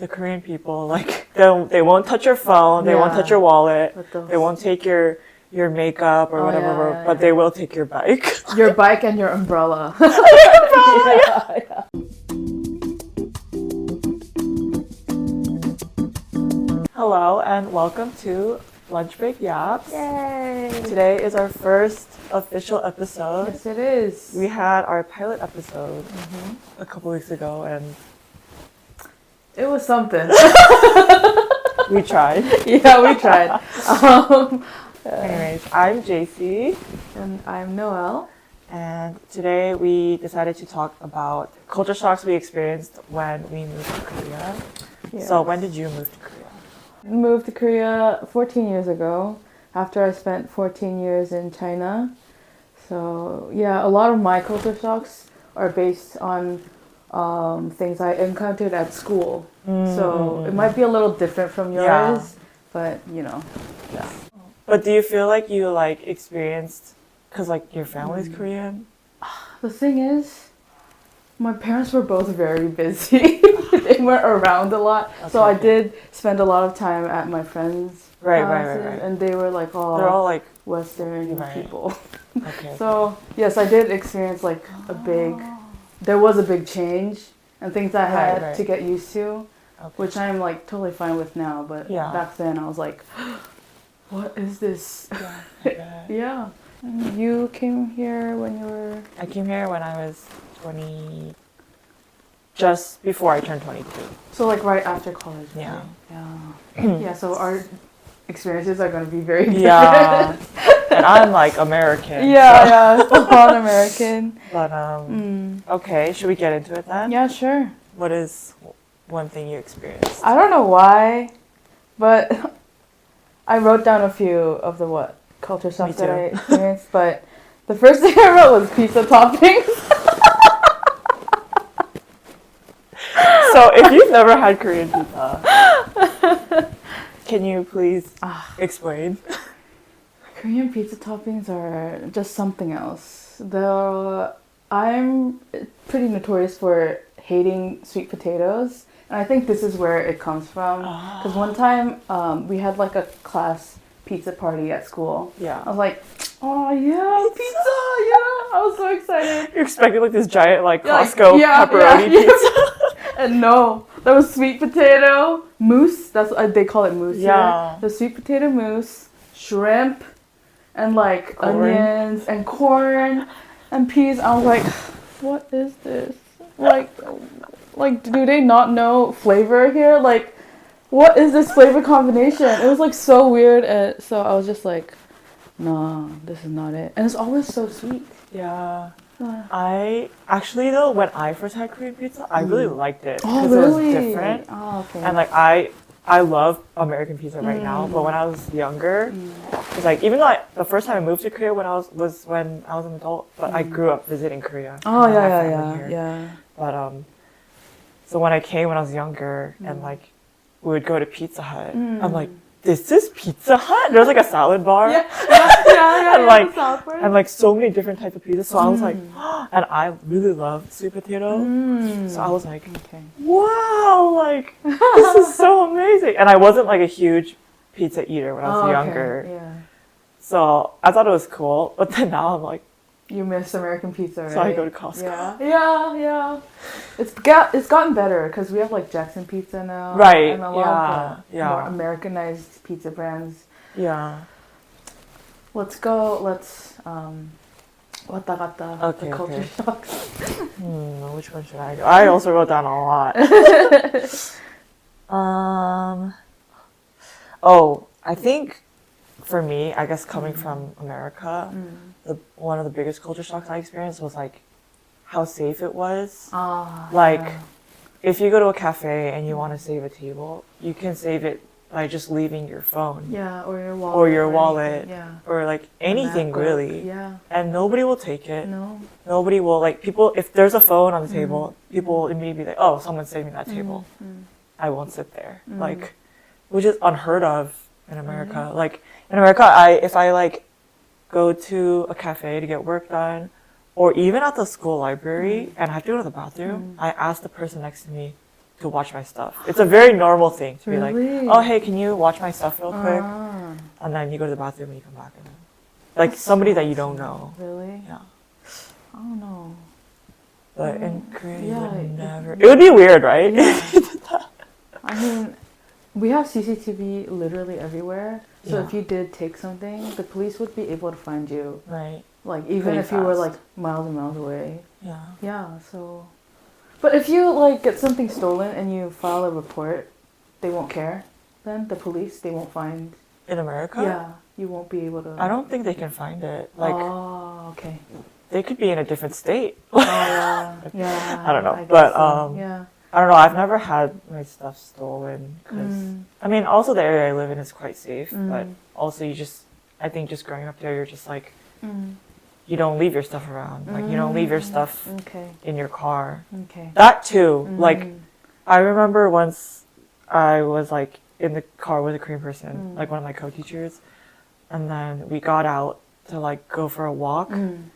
the Korean people, like, they won't touch your phone, they won't touch your wallet, they won't take your makeup or whatever, but they will take your bike. Your bike and your umbrella. Yeah. Hello and welcome to Lunch Break Yaps. Yay! Today is our first official episode. Yes, it is. We had our pilot episode a couple weeks ago and it was something. we tried. Yeah, we tried. Anyways, I'm JC. And I'm Noelle. And today we decided to talk about culture shocks we experienced when we moved to Korea. Yes. So when did you move to Korea? Moved to Korea 14 years ago after I spent 14 years in China. So yeah, a lot of my culture shocks are based on things I encountered at school. So it might be a little different from yours, but you know, yeah. But do you feel like you experienced, because your family's Korean? The thing is, my parents were both very busy. They weren't around a lot. Okay, so I did spend a lot of time at my friends' houses, and they were they're all Western people. Okay. So yes, I did experience there was a big change and things I had to get used to, which I'm totally fine with now. But back then I was like, what is this? Yeah. Yeah. And you came here when you were... I came here when I was 20, just before I turned 22. So right after college. Yeah. Yeah. Yeah, so our experiences are going to be very different. Yeah. And I'm American. Yeah, so. Yeah, full-on American. But, okay, should we get into it then? Yeah, sure. What is one thing you experienced? I don't know why, but I wrote down a few of the culture shocks that I experienced, but the first thing I wrote was pizza toppings. So if you've never had Korean pizza, can you please explain? Korean pizza toppings are just something else. Though I'm pretty notorious for hating sweet potatoes, and I think this is where it comes from. Because one time we had a class pizza party at school. Yeah. I was like, oh yeah, pizza, yeah. I was so excited. You're expecting this giant Costco pepperoni pizza. And no, that was sweet potato mousse. That's they call it mousse. Yeah. Here. The sweet potato mousse, shrimp, and onions and corn and peas. I was like, what is this? Do they not know flavor here? What is this flavor combination? It was so weird, and so I was just like, nah, this is not it. And it's always so sweet. Yeah. I actually though, when I first had Korean pizza, I really liked it because it was different. Oh, okay. And I love American pizza right now, but when I was younger, it's even though the first time I moved to Korea was when I was an adult, but I grew up visiting Korea. Oh yeah. But so when I came when I was younger and we would go to Pizza Hut, I'm like, this is Pizza Hut? There's a salad bar. Yeah. And so many different types of pizza. So I was like, and I really love sweet potato. So I was like, wow, this is so amazing. And I wasn't a huge pizza eater when I was younger. Yeah. So I thought it was cool. But then now I'm like, you miss American pizza, right? So I go to Costco. Yeah. It's gotten better because we have Jackson Pizza now. Right. And a lot of more Americanized pizza brands. Yeah. Let's go. Wata gata. Okay. Culture shocks. Which one should I do? I also wrote down a lot. I think for me, I guess coming from America, one of the biggest culture shocks I experienced was how safe it was. If you go to a cafe and you want to save a table, you can save it by just leaving your phone. Yeah, or your wallet. Or your wallet. Yeah. Or anything really. Yeah. And nobody will take it. No. Nobody will people, if there's a phone on the table, people will immediately be like, oh, someone's saving that table. I won't sit there. Which is unheard of in America. In America, if I go to a cafe to get work done, or even at the school library, and I have to go to the bathroom, I ask the person next to me, to watch my stuff. It's a very normal thing to be Really? like, oh, hey, can you watch my stuff real quick? Ah, And then you go to the bathroom and you come back. And like somebody that you don't know. really? Yeah. I don't know. But in Korea, you yeah, would never. It would be weird, right? Yeah. I mean, we have CCTV literally everywhere. So Yeah. if you did take something, the police would be able to find you. Right. Like, even Pretty if you were, fast. like, miles and miles away. Yeah. Yeah, so... But if you, like, get something stolen and you file a report, they won't care. Then, the police, they won't find... In America? Yeah, you won't be able to... I don't think they can find it. Like, Oh, okay. they could be in a different state. Oh, yeah. Yeah. I don't know. guess But, so. Yeah. I don't know. I've never had my stuff stolen because, Mm. I mean, also the area I live in is quite safe. Mm. But also, I think just growing up there, you're just like, Mm. you don't leave your stuff around. Like, you don't leave your stuff Okay. in your car. Okay. That too. Like, Mm. I remember once I was like in the car with a Korean person, Mm. like one of my co-teachers, and then we got out to like go for a walk, Mm.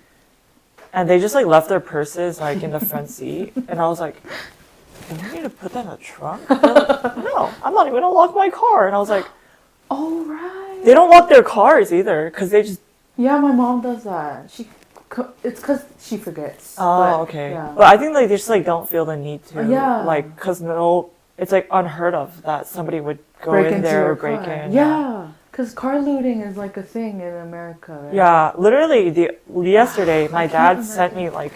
and they just like left their purses like in the front seat, and I was like, "Do you need to put that in the trunk?" They're like, no, I'm not even gonna lock my car, and I was like, Oh, right. they don't lock their cars either, because they just. Yeah, my mom does that. It's because she forgets. Oh, but, okay. Yeah. But I think like they just like don't feel the need to, Yeah. like, cause no, it's like unheard of that somebody would go break in into there your or break car. in. Yeah, because car looting is like a thing in America. Right? Yeah, literally yesterday my can't dad sent me like,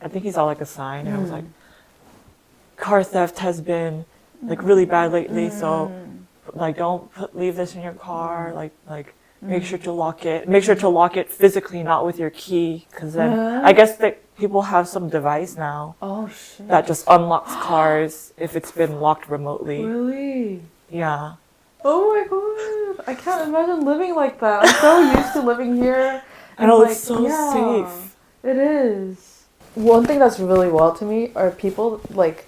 I think he saw like a sign and it was like, car theft has been like really bad lately, so like don't leave this in your car, like make sure to lock it. Make sure to lock it physically, not with your key, because then I guess that people have some device now Oh shit. that just unlocks cars if it's been locked remotely. Really? Yeah. Oh my god! I can't imagine living like that. I'm so used to living here. I know, like, it's so yeah, safe. It is. One thing that's really wild to me are people like.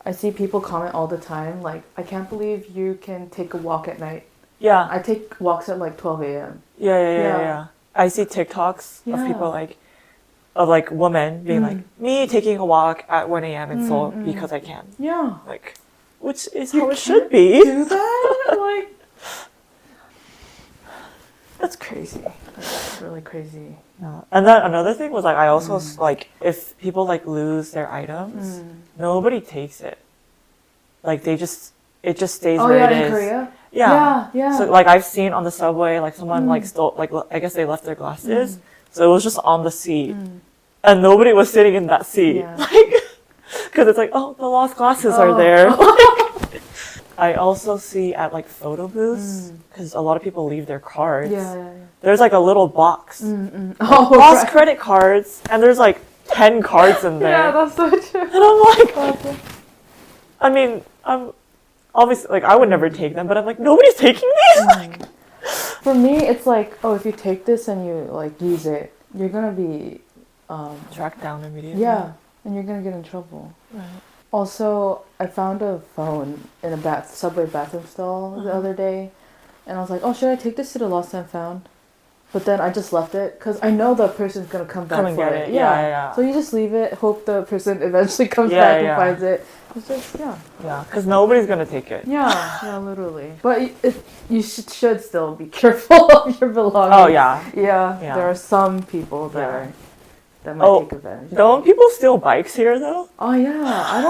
I see people comment all the time like, I can't believe you can take a walk at night. Yeah. I take walks at like 12 a.m. Yeah. I see TikToks of Yeah. people like women being like, me taking a walk at 1 a.m. in Seoul because I can. Yeah. Like, which is You how it can't should be. Do that? Like, That's crazy. that's really crazy. Yeah. And then another thing was like, I also like, if people like lose their items, nobody takes it. Like it just stays Oh where yeah, it in is. Korea? Yeah. Yeah. So like I've seen on the subway, like someone like stole, like I guess they left their glasses. So it was just on the seat. And nobody was sitting in that seat. Yeah. Like, because it's like, oh, the lost glasses are there. I also see at like photo booths, because a lot of people leave their cards. Yeah. There's like a little box. Oh, Lost right. credit cards, and there's like 10 cards in there. Yeah, that's so true. And I'm like, I mean, I'm obviously, like, I would never take them, but I'm like, nobody's taking these? Like, For me, it's like, oh, if you take this and you like use it, you're gonna be, tracked down immediately. yeah, and you're gonna get in trouble. Right. Also, I found a phone in a subway bathroom stall the other day, and I was like, oh, should I take this to the lost and found? But then I just left it because I know the person's gonna come back Come and for get it. it. Yeah. So you just leave it, hope the person eventually comes Yeah, back yeah. and finds it. It's just Yeah, because nobody's gonna take it. yeah, literally. But you should still be careful of your belongings. Oh, yeah. Yeah, Yeah. there are some people that might Oh, take advantage. Don't people steal bikes here, though? Oh yeah, I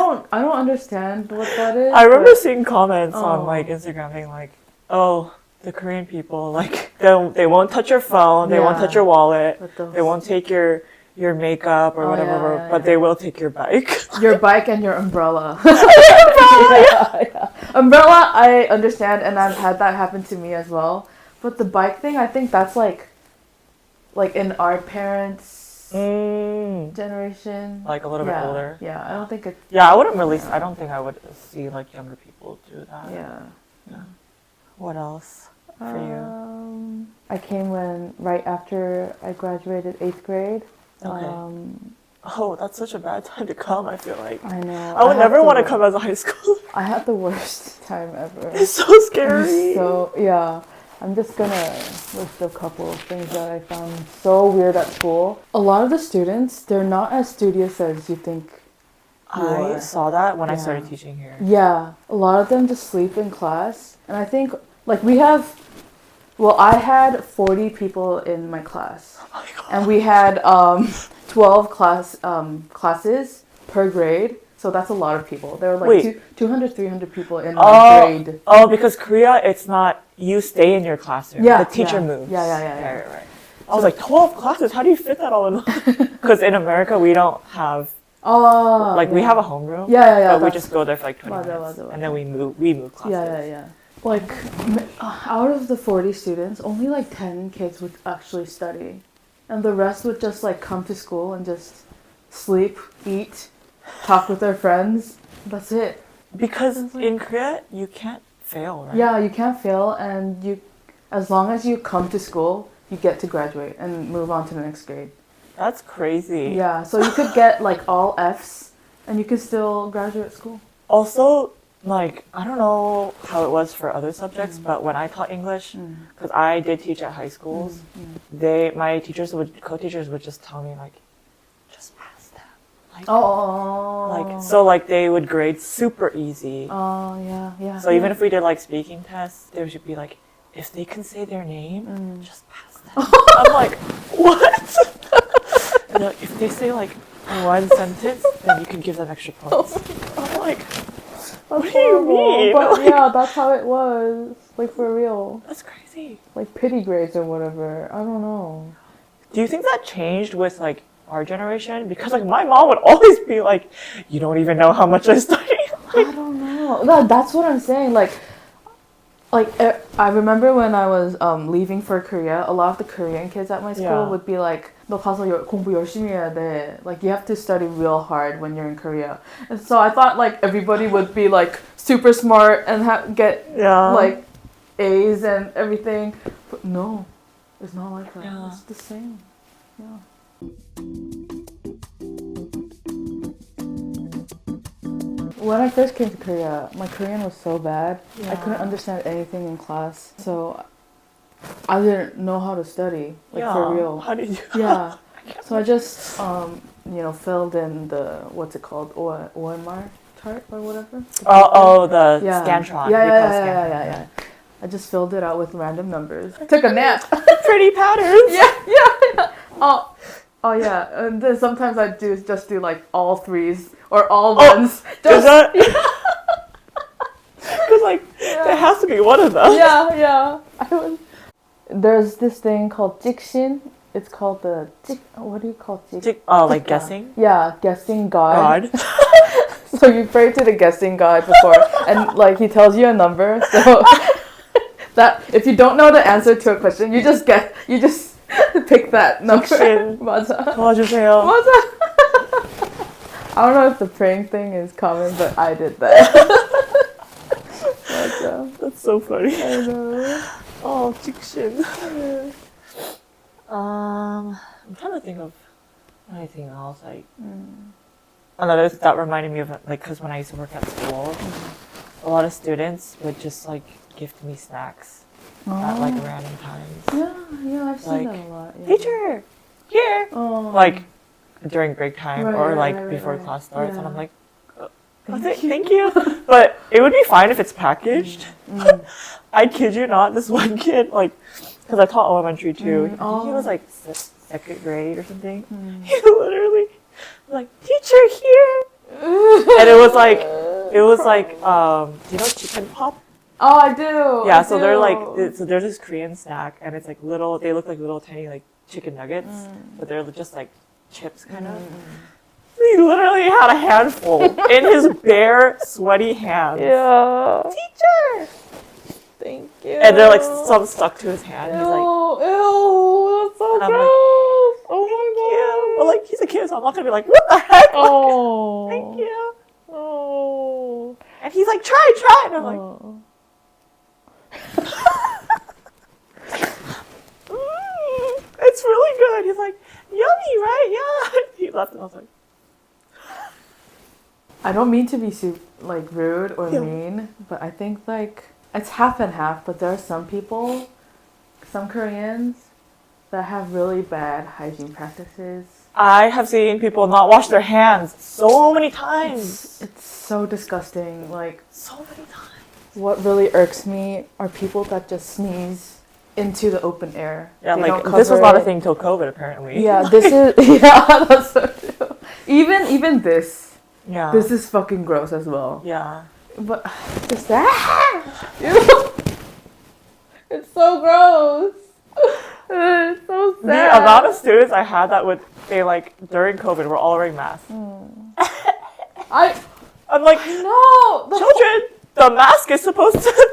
don't understand what that is. I remember but- seeing comments on, like, Instagram being like, oh, the Korean people, like, they won't touch your phone, they won't Yeah. touch your wallet, But those- they won't take your makeup or Oh, whatever, yeah, but yeah. they will take your bike. Your bike and your umbrella. Yeah. Umbrella, I understand, and I've had that happen to me as well. But the bike thing, I think that's like in our parents' generation. Like a little bit Yeah, older. Yeah, I don't think it's. Yeah, I wouldn't really, I don't think I would see, like, younger people do that. Yeah. What else for you? I came right after I graduated 8th grade. Okay. Oh, that's such a bad time to come, I feel like. I know. I would had never the want to wor- come as a high schooler. I had the worst time ever. It's so scary. So, yeah. I'm just gonna list a couple of things that I found so weird at school. A lot of the students, they're not as studious as you think I saw that when I Yeah. started teaching here. Yeah, a lot of them just sleep in class. And I think, like, I had 40 people in my class. Oh my God. And we had 12 classes per grade. So that's a lot of people. There were like 200, 300 people in my grade. Oh, because Korea, it's not, you stay in your classroom. Yeah, The teacher yeah. moves. Yeah. Right. I was like, 12 classes? How do you fit that all in? Because in America, we don't have, we have a homeroom. Yeah. But we just go there for like 20 minutes. 맞아. And then we move classes. Yeah. Like, out of the 40 students, only like 10 kids would actually study. And the rest would just like come to school and just sleep, eat, talk with their friends. That's it. Because in Korea, you can't fail, right? Yeah, you can't fail, and as long as you come to school, you get to graduate and move on to the next grade. That's crazy. Yeah, so you could get like all Fs, and you could still graduate school. Also, like, I don't know how it was for other subjects, but when I taught English, because I did teach at high schools, my co-teachers would just tell me, like, just pass them. Like, so, like, they would grade super easy. Oh, yeah. So even if we did, like, speaking tests, there should be, like, if they can say their name, just pass them. I'm like, what? And like, if they say, like, one sentence, then you can give them extra points. I'm like, what do you mean? But like, yeah, that's how it was. Like, for real. That's crazy. Like, pity grades or whatever. I don't know. Do you think that changed with, like, our generation? Because, like, my mom would always be like, you don't even know how much I study. I don't know. That's what I'm saying. Like, I remember when I was leaving for Korea, a lot of the Korean kids at my school would be like, 너 가서 공부 열심히 해야 돼. Like, you have to study real hard when you're in Korea. And so I thought, like, everybody would be, like, super smart and get, like, A's and everything. But no, it's not like that. Yeah. It's the same. Yeah. When I first came to Korea, my Korean was so bad. I couldn't understand anything in class. So I didn't know how to study, like, for real. How did you? Yeah. So I just, filled in the, what's it called, OMR chart or whatever. The Scantron. Yeah. I just filled it out with random numbers. Took a nap. Pretty patterns. Yeah. Oh yeah. And then sometimes I just do like all threes or all ones. Because like there has to be one of them. Yeah. There's this thing called Jikshin. It's called what do you call Jik? Like guessing? Yeah, guessing God. So you pray to the guessing God before, and like he tells you a number. So that if you don't know the answer to a question, you just pick that number. 맞아. 도와주세요. 맞아. I don't know if the praying thing is common, but I did that. 맞아. That's so funny. I know. Oh, Jikshin. I'm trying to think of anything else. Like, that reminded me of, like, because when I used to work at school, a lot of students would just, like, gift me snacks at, like, random times. Yeah, I've seen like, that a lot. Yeah. Teacher, here! Like, during break time or, like, before class starts. Yeah. And I'm like, thank you. But it would be fine if it's packaged. I kid you not, this one kid, like, because I taught elementary too. I think he was like second grade or something. He literally was like, teacher here. And it was like, do you know chicken pop? Oh, I do. Yeah, so they're like, so there's this Korean snack and it's like they look like little tiny like chicken nuggets, but they're just like chips kind of. He literally had a handful in his bare, sweaty hands. Yeah. Teacher! Thank you. And they're like some stuck to his hand. He's like, ew, that's so gross. Like, oh my God. But like, he's a kid, so I'm not gonna be like, what the heck? Oh. Thank you. Oh. And he's like, try. And I'm like, it's really good. He's like, yummy, right? Yeah. He left and I was like, I don't mean to be like rude or mean, but I think like it's half and half. But there are some people, some Koreans, that have really bad hygiene practices. I have seen people not wash their hands so many times. It's so disgusting. Like, So many times. what really irks me are people that just sneeze into the open air. Yeah, They like don't this was cover not a it. thing till COVID apparently. Yeah, this is yeah, that's so true. Even this. Yeah. This is fucking gross as well. Yeah. But just that. It's so gross. It's so sad. The amount of students I had that would say like during COVID were all wearing masks. I'm like, no, children, the mask is supposed to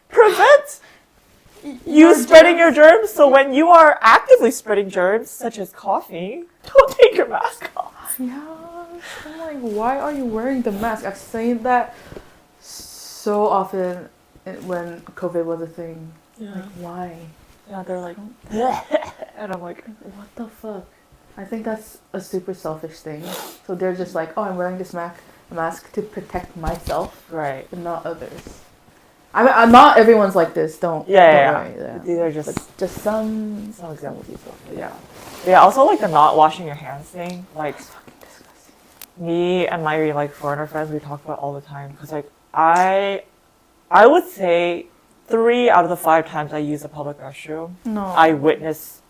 prevent you spreading your germs. So when you are actively spreading germs, such as coughing, don't take your mask off. Yeah, I'm like, why are you wearing the mask? I've seen that so often when COVID was a thing. Yeah. Like, why? Yeah, they're like, and I'm like, what the fuck? I think that's a super selfish thing. So they're just like, oh, I'm wearing this mask to protect myself, right. but not others. I'm not everyone's like this. Don't worry. Yeah. These are just But just some examples. Yeah. Yeah. Also, like the not washing your hands thing. Like, fucking disgusting. me and my like foreigner friends, we talk about all the time because like I would say 3 out of the 5 times I use a public restroom, No. I witness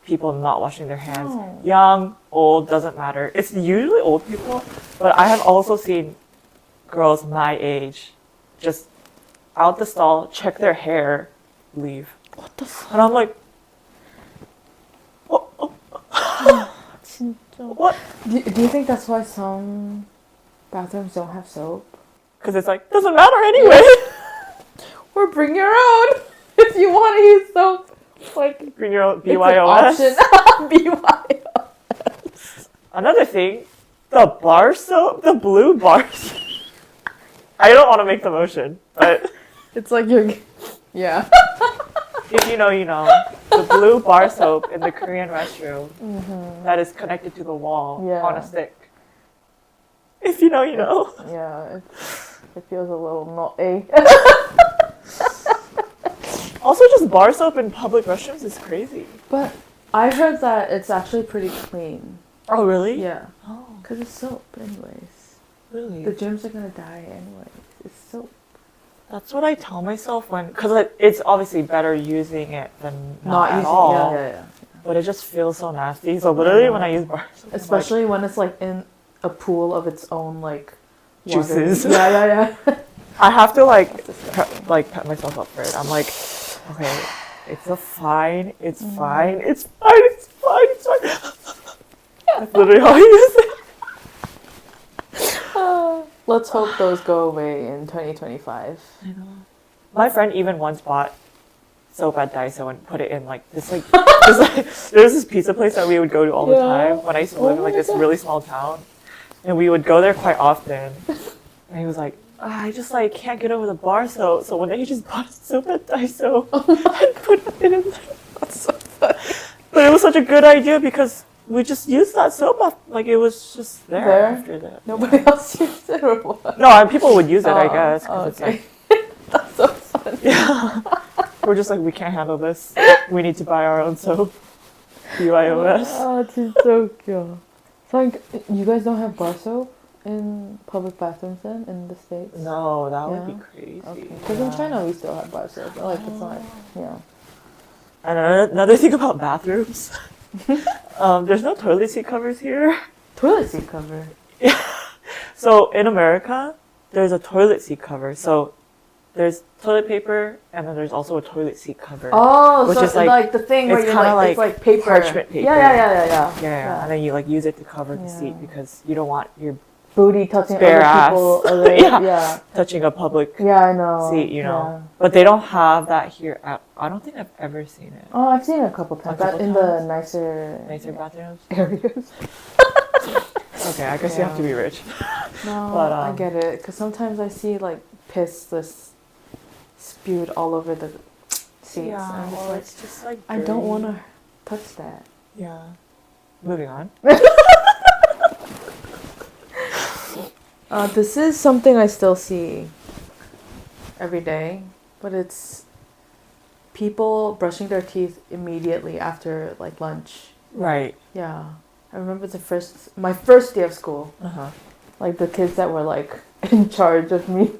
people not washing their hands. No. Young, old, doesn't matter. It's usually old people, but I have also seen girls my age just out the stall, check their hair, leave. What the fuck? And I'm like, what? Do you think that's why some bathrooms don't have soap? Because it's like, doesn't matter anyway. Or bring your own if you want to use soap. Like, Bring your own it's an BYOS. option. BYOS. Another thing, the bar soap, the blue bar soap. I don't want to make the motion, but It's like you're, yeah. if you know, you know. The blue bar soap in the Korean restroom that is connected to the wall Yeah. on a stick. If you know, you know. Yeah, it feels a little naughty. Also, just bar soap in public restrooms is crazy. But I heard that it's actually pretty clean. Oh, really? Yeah. Oh, Because it's soap, anyways. really? The germs are gonna die anyways. It's soap. That's what I tell myself because it's obviously better using it than not at using all. Yeah. But it just feels so nasty. So literally when I use bar soap, I'm Especially when it's like in a pool of its own like water. Juices. Yeah. I have to pat myself up for it. I'm like, okay, it's fine. It's fine. It's fine. It's fine. It's fine. That's literally how I use it. Let's hope those go away in 2025. I know. My friend even once bought soap at Daiso and put it in like this there's this pizza place that we would go to all the time when I used to live in like this really small town, and we would go there quite often. And he was like, I just like can't get over the bar soap. So one day he just bought soap at Daiso and put it in there. That's so funny. But it was such a good idea because we just used that soap like it was just there after that. Nobody else used it or what? No, and people would use it, I guess. 'Cause it's okay. like, That's so funny. yeah. We're just like, we can't handle this. We need to buy our own soap. BYOS. Oh, it's so cute. So like, you guys don't have bar soap in public bathrooms then in the States? No, that would Yeah. be crazy. Okay. Because in China we still have bar soap. Like it's not, yeah. And another thing about bathrooms, there's no toilet seat covers here. Toilet seat cover. So in America, there's a toilet seat cover. So there's toilet paper, and then there's also a toilet seat cover. Oh, which so is like the thing where it's you're kinda like, it's like paper. parchment paper. Yeah. Yeah, and then you like use it to cover the Yeah. seat because you don't want your Booty touching bare other ass. people. Other, Yeah. yeah. touching a public Yeah, I know. seat, you know. But they don't have that here. I don't think I've ever seen it. Oh, I've seen it a couple times. couple In times? the nicer Bathrooms. areas. Okay, I guess you have to be rich. No, But, I get it. Because sometimes I see like piss just spewed all over the seats. and I'm just like, it's just like I don't dirty. want to touch that. Yeah. Moving on. This is something I still see every day, but it's people brushing their teeth immediately after like lunch. Right. Yeah. I remember my first day of school. Uh-huh. Like the kids that were like in charge of me,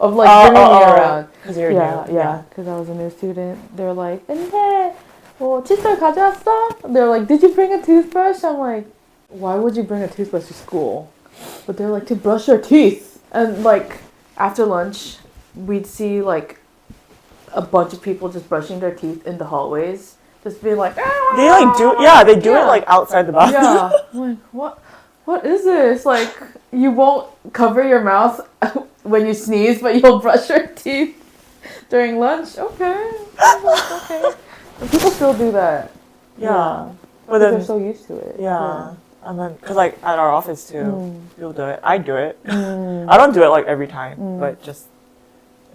of like bringing me around. Because you're Yeah, new. yeah. Because I was a new student. They're like, 근데 뭐 칫솔 가져왔어? They're like, did you bring a toothbrush? I'm like, why would you bring a toothbrush to school? But they're like, to brush your teeth. And like after lunch, we'd see like a bunch of people just brushing their teeth in the hallways, just being like, ah! They like do, yeah, they do it like outside the bathroom. Yeah. I'm like, what is this? Like, you won't cover your mouth when you sneeze, but you'll brush your teeth during lunch? Okay. I'm like, okay. And people still do that. Yeah. But They're then, so used to it. yeah. And then, because like at our office too, people do it. I do it. I don't do it like every time, but just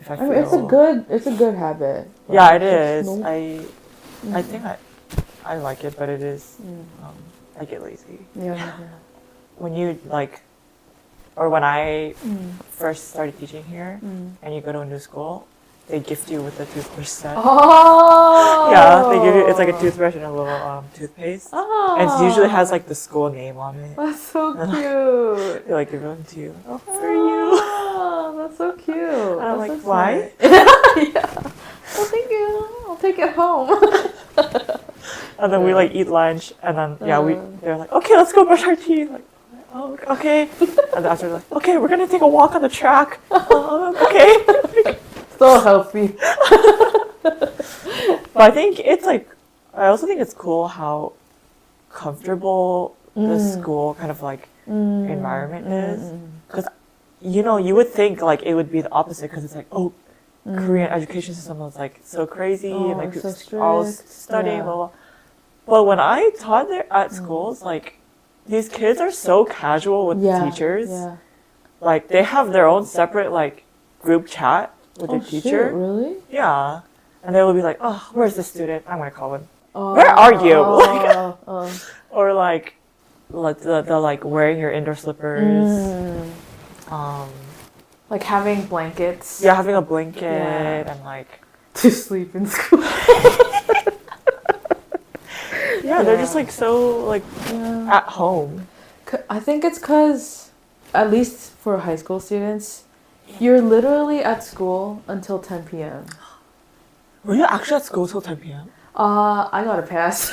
if I feel. I mean, it's a good habit. Yeah, it is. I think I like it, but it is, I get lazy. Yeah. When you like, or when I first started teaching here, and you go to a new school, they gift you with a toothbrush set. Oh! Yeah, they give you, it's like a toothbrush and a little toothpaste. Oh. And it usually has like the school name on it. That's so cute. They like give them to you. Oh, for Oh, that's so cute. you. And I'm That's like, so why? sweet. Yeah. Oh, thank you. I'll take it home. And then we like eat lunch, and then they're like, okay, let's go brush our teeth. Like, oh, okay. And then after they're like, okay, we're gonna take a walk on the track. Okay. So healthy. But I think it's like, I also think it's cool how comfortable the school kind of like environment is. Because, you know, you would think like it would be the opposite because it's like, oh, Korean education system was like so crazy and like so people all studying, blah, blah. But when I taught there at schools, like these kids are so casual with the teachers. Yeah. Like they have their own separate like group chat with the teacher. Shit, really? Yeah. And they will be like, oh, where's the student? I'm going to call him. Where are you? Or like the like wearing your indoor slippers. Like having blankets. Yeah, having a blanket and like to sleep in school. they're just like so like at home. I think it's because, at least for high school students, you're literally at school until 10 p.m. Were you actually at school till 10 p.m.? I got a pass.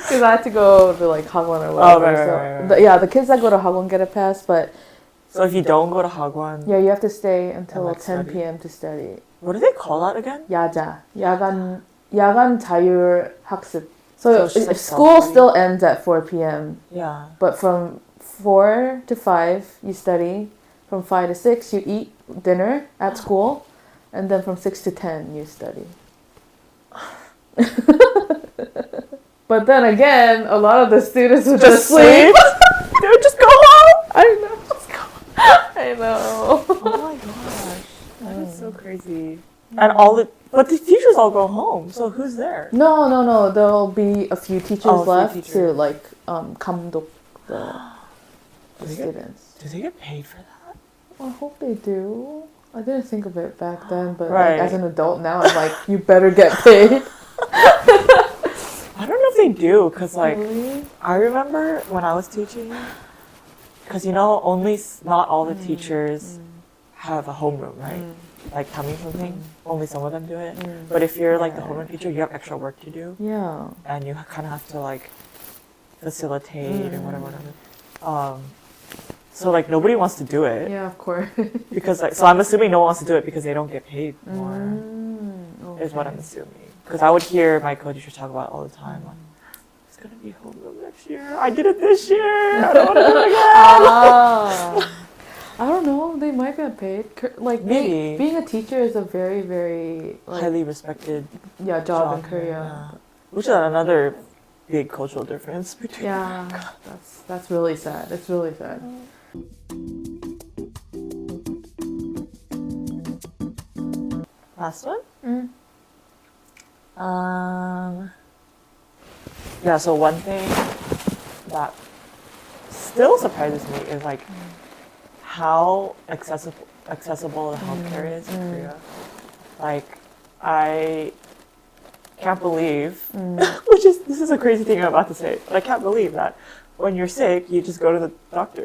Because I had to go to like Hagwon or whatever. Right. The kids that go to Hagwon get a pass, but... So if you don't go to Hagwon... Yeah, you have to stay until like 10 p.m. to study. What do they call that again? 야자. 야간 자율 학습. So like school still ends at 4 p.m. Yeah. But from 4 to 5, you study. From 5 to 6, you eat dinner at school. And then from 6 to 10, you study. But then again, a lot of the students would just sleep. They would just go home. I know. I know. Oh my gosh. That is so crazy. And but the teachers all go home. So who's there? No. There'll be a few teachers left to like 감독 the students. Do they get paid for that? I hope they do. I didn't think of it back then, but Right. like, as an adult now, I'm like, you better get paid. I don't know if they do, because like, Really? I remember when I was teaching, because you know, not all the teachers have a homeroom, right? Like coming something, only some of them do it. But if you're like the homeroom teacher, you have extra work to do. Yeah. And you kind of have to like facilitate and whatever. So like nobody wants to do it. Yeah, of course. Because like, so I'm assuming no one wants to do it because they don't get paid more. Is what I'm assuming. Because I would hear my co-teachers talk about it all the time. Like, it's gonna be homeroom next year. I did it this year. I don't want to do it again. I don't know. They might get paid. Like Maybe. being a teacher is a very, very like, highly respected job in Korea. Yeah. Which is another big cultural difference between. Yeah, that's really sad. It's really sad. Last one? Yeah, so one thing that still surprises me is like how accessible the healthcare is in Korea. Like can't believe, this is a crazy thing I'm about to say, but I can't believe that when you're sick, you just go to the doctor.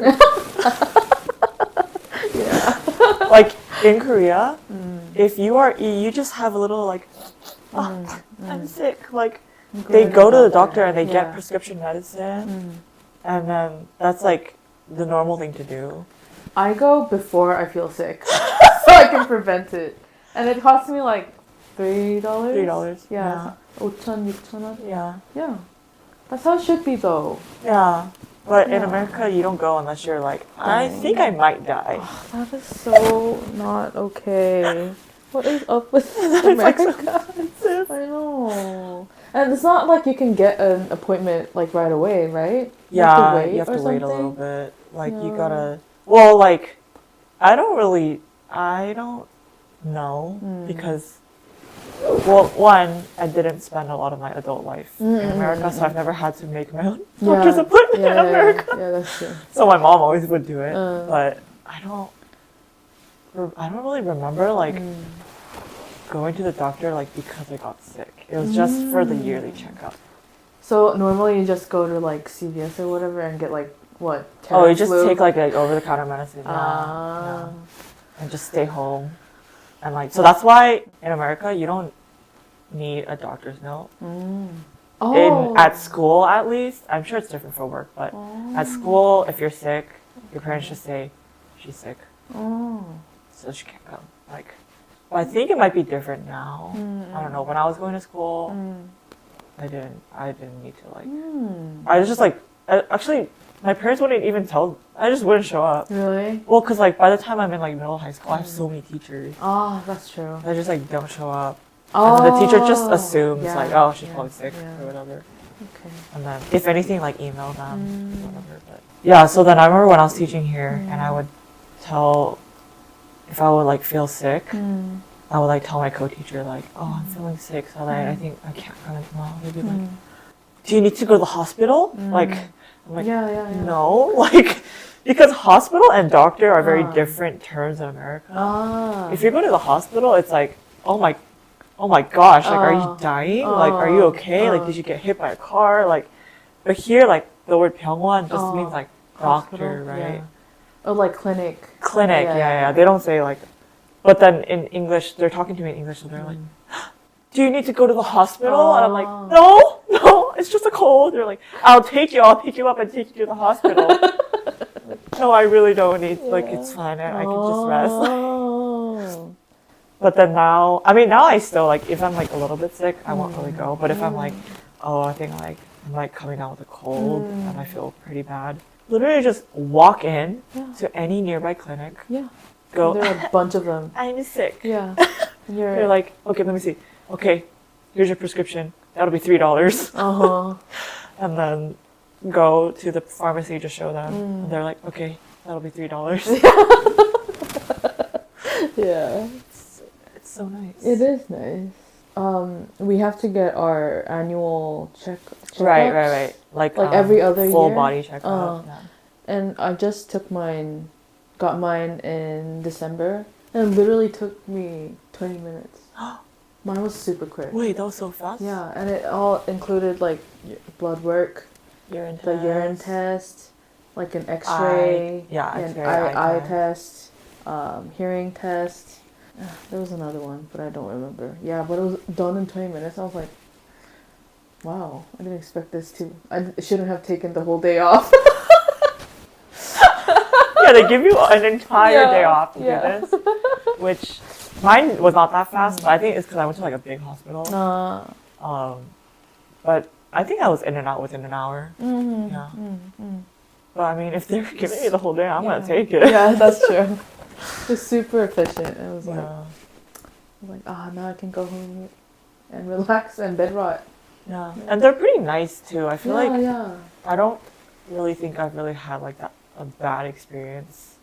Yeah. Like in Korea, if you are, you just have a little like, I'm sick. Like they go to the doctor and they get prescription medicine, and then that's like the normal thing to do. I go before I feel sick, so I can prevent it, and it costs me like $3. $3. Yeah. 5,000, 6,000원. Yeah. Yeah. That's how it should be though. Yeah. But in Yeah. America, you don't go unless you're like, I think I might die. Oh, that is so not okay. What is up with America? I know. And it's not like you can get an appointment like right away, right? You have to wait a little bit. Like you gotta. Well, like I don't know because. Well, one, I didn't spend a lot of my adult life in America, so I've never had to make my own doctor's appointment in America. Yeah, that's true. So my mom always would do it, but I don't really remember like going to the doctor like because I got sick. It was just for the yearly checkup. So normally you just go to like CVS or whatever and get like what? Oh, you just take like over-the-counter medicine, and just stay home. And like, so that's why in America you don't need a doctor's note. At school, at least, I'm sure it's different for work, but at school, if you're sick, your parents just say she's sick, so she can't come. Like, well, I think it might be different now. I don't know. When I was going to school, I didn't need to like. I was just like, actually, my parents wouldn't even tell. I just wouldn't show up. Really? Well, because like by the time I'm in like middle high school, I have so many teachers. Oh, that's true. They just like don't show up. And then the teacher just assumes like, oh, she's probably sick or whatever. Okay. And then if anything, like email them or whatever. But yeah, so then I remember when I was teaching here, and I would tell if I would like feel sick, I would like tell my co-teacher like, oh, I'm feeling sick, so like I think I can't come in tomorrow. They'd be like, do you need to go to the hospital? Like. I'm like, no, like, because hospital and doctor are very different terms in America. If you go to the hospital, it's like, oh my gosh, like, are you dying? Like, are you okay? Like, did you get hit by a car? Like, but here, like, the word 병원 just means like doctor, right? Yeah. Or like clinic. Clinic, yeah. They don't say like, but then in English, they're talking to me in English, so they're like, do you need to go to the hospital? And I'm like, no, it's just a cold. They're like, I'll pick you up and take you to the hospital. No, I really don't need, like, it's fine. I can just rest. But then now I still, like, if I'm like a little bit sick, I won't really go. But if I'm like, oh, I think like, I'm like coming down with a cold and I feel pretty bad. Literally just walk in to any nearby clinic. Yeah. Go. There are a bunch of them. I'm sick. Yeah. They're like, okay, let me see. Okay, here's your prescription. That'll be $3. And then go to the pharmacy to show them. And they're like, okay, that'll be $3. Yeah. It's so nice. It is nice. We have to get our annual checkups. Right. Like every other year. Full body checkup. And I just got mine in December. And it literally took me 20 minutes. Mine was super quick. Wait, that was so fast? Yeah, and it all included like blood work, the urine test, like an X-ray, eye test, hearing test. There was another one, but I don't remember. Yeah, but it was done in 20 minutes. I was like, wow, I didn't expect this to. I shouldn't have taken the whole day off. Yeah, they give you an entire day off to do this, which mine was not that fast, but I think it's because I went to like a big hospital. But I think I was in and out within an hour. But I mean, if they're giving me the whole day, I'm gonna take it. Yeah, that's true. It's super efficient. It was like, now I can go home and relax and bed rot. Yeah, and they're pretty nice too. I feel like I don't really think I've really had like a bad experience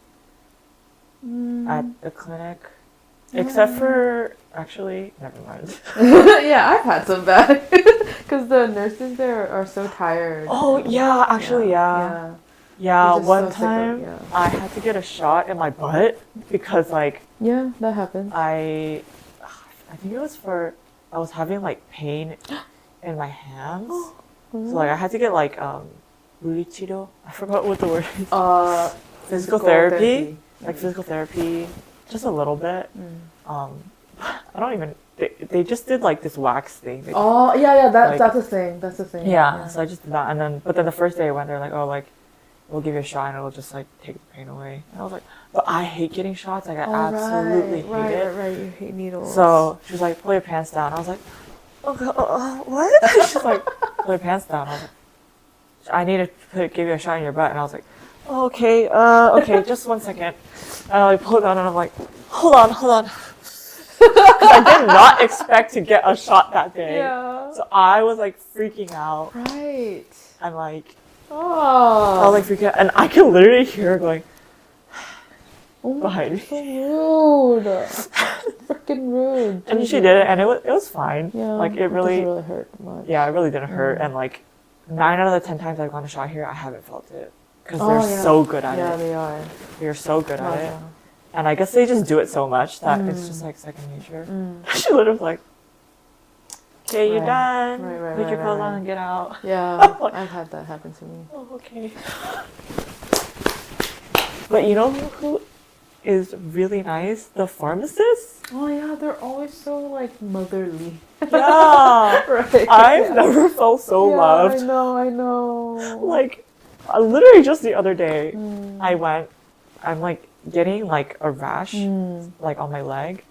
at the clinic. Except for, actually, never mind. Yeah, I've had some bad. Because the nurses there are so tired. Oh, yeah, actually, yeah. One time I had to get a shot in my butt because, like... Yeah, that happened. I think it was for I was having like pain in my hands. So like I had to get like 물리치료. I forgot what the word is. Physical therapy. Like physical therapy, just a little bit. I don't even. They just did like this wax thing. That's a thing. That's a thing. Yeah, so I just did that, and then the first day I went, they're like, oh, like we'll give you a shot and it'll just like take the pain away. And I was like, but I hate getting shots. Like I absolutely hate it. Right. You hate needles. So she was like, pull your pants down. I was like, okay, what? She's like, pull your pants down. I was like, I need to give you a shot in your butt, and I was like, oh, okay, just 1 second. And I like pull it down, and I'm like, hold on. Because I did not expect to get a shot that day. Yeah. So I was like freaking out. Right. And like, I Oh. was like freaking out. And I could literally hear her going behind me. So rude. Freaking rude. And she did it, and it was fine. Yeah. Like it really hurt much. Yeah, it really didn't hurt. And like 9 out of the 10 times I've gone to shot here, I haven't felt it. Because they're so good at it. Yeah, they are. They're so good at it. And I guess they just do it so much that it's just like second nature. She literally was like, okay, you're done. Put your clothes on and get out. Yeah, I've had that happen to me. Oh, okay. But you know who is really nice? The pharmacists. Oh yeah, they're always so like motherly. Yeah. Right. I've never felt so loved. I know. Like, literally just the other day, I'm like getting like a rash like on my leg,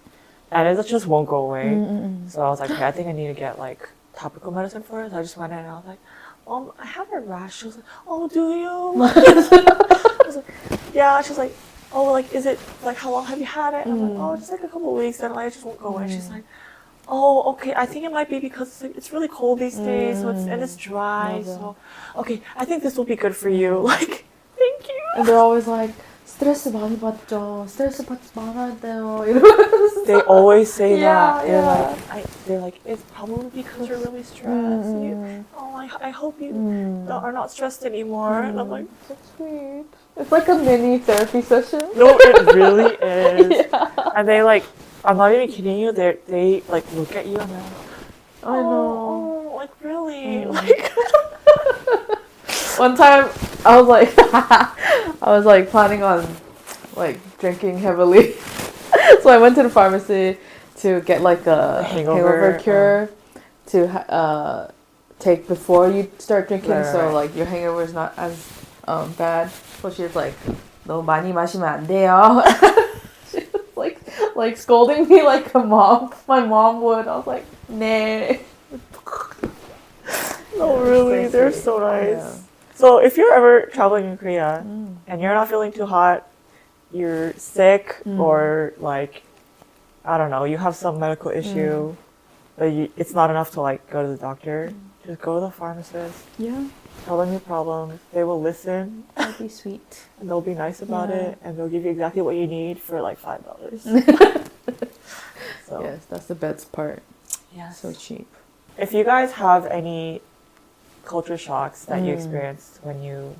and it just won't go away. So I was like, okay, I think I need to get like topical medicine for it. So I just went in and I was like, I have a rash. She was like, oh, do you? I was like, yeah. She's like, oh, like, is it like, how long have you had it? And I'm like, oh, just like a couple of weeks, and like, it just won't go away. She's like, oh, okay, I think it might be because it's really cold these days, so it's dry. So, okay, I think this will be good for you. Like, thank you. And they're always like, 스트레스 많이 받죠. 스트레스 받지 말아야 돼요. They always say Yeah, that. They're like, it's probably because you're really stressed. I hope you are not stressed anymore. And I'm like, So sweet. It's like a mini therapy session. no, it really is. And they like, I'm not even kidding you. They like look at you and they're like, I know. like really, like. One time, I was like planning on like drinking heavily, so I went to the pharmacy to get like a hangover cure to take before you start drinking, so like your hangover is not as bad. So she was like, "너무 많이 마시면 안 돼요." She was like scolding me like my mom would. I was like, "Nee." No, really, they're so nice. Yeah. So if you're ever traveling in Korea and you're not feeling too hot, you're sick or like, I don't know, you have some medical issue, but it's not enough to like go to the doctor, just go to the pharmacist. Yeah. Tell them your problems. They will listen. That'll be sweet. And they'll be nice about it, and they'll give you exactly what you need for like $5. So. Yes, that's the best part. Yeah. So cheap. If you guys have any culture shocks that you experienced when you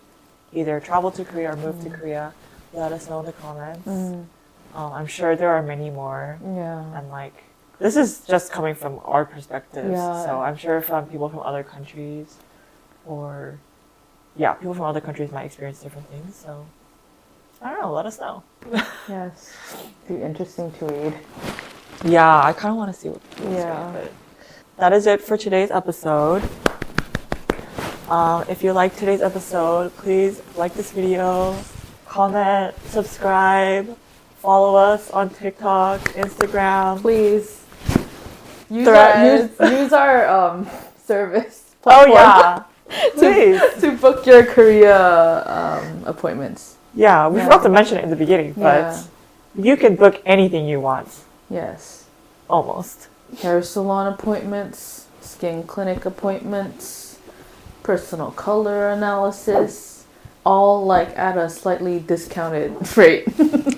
either traveled to Korea or moved to Korea, let us know in the comments. I'm sure there are many more. Yeah. And like, this is just coming from our perspectives. Yeah. So I'm sure from people from other countries or, people from other countries might experience different things. So I don't know, let us know. Yes. Be interesting to read. Yeah, I kind of want to see what people say. But that is it for today's episode. If you liked today's episode, please like this video, comment, subscribe, follow us on TikTok, Instagram. Please use our service platform. Oh yeah, please to book your Korea appointments. Yeah, we forgot to mention it in the beginning, but you can book anything you want. Yes, almost. Hair salon appointments, skin clinic appointments, personal color analysis, all like at a slightly discounted rate.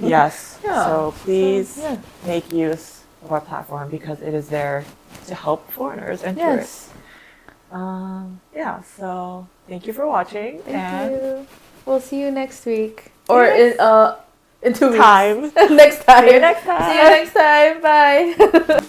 Yes. Yeah. So please make use of our platform because it is there to help foreigners and tourists. So thank you for watching. Thank you. We'll see you next week. Or in 2 weeks. Next time. Next time. See you next time. See you next time. Bye.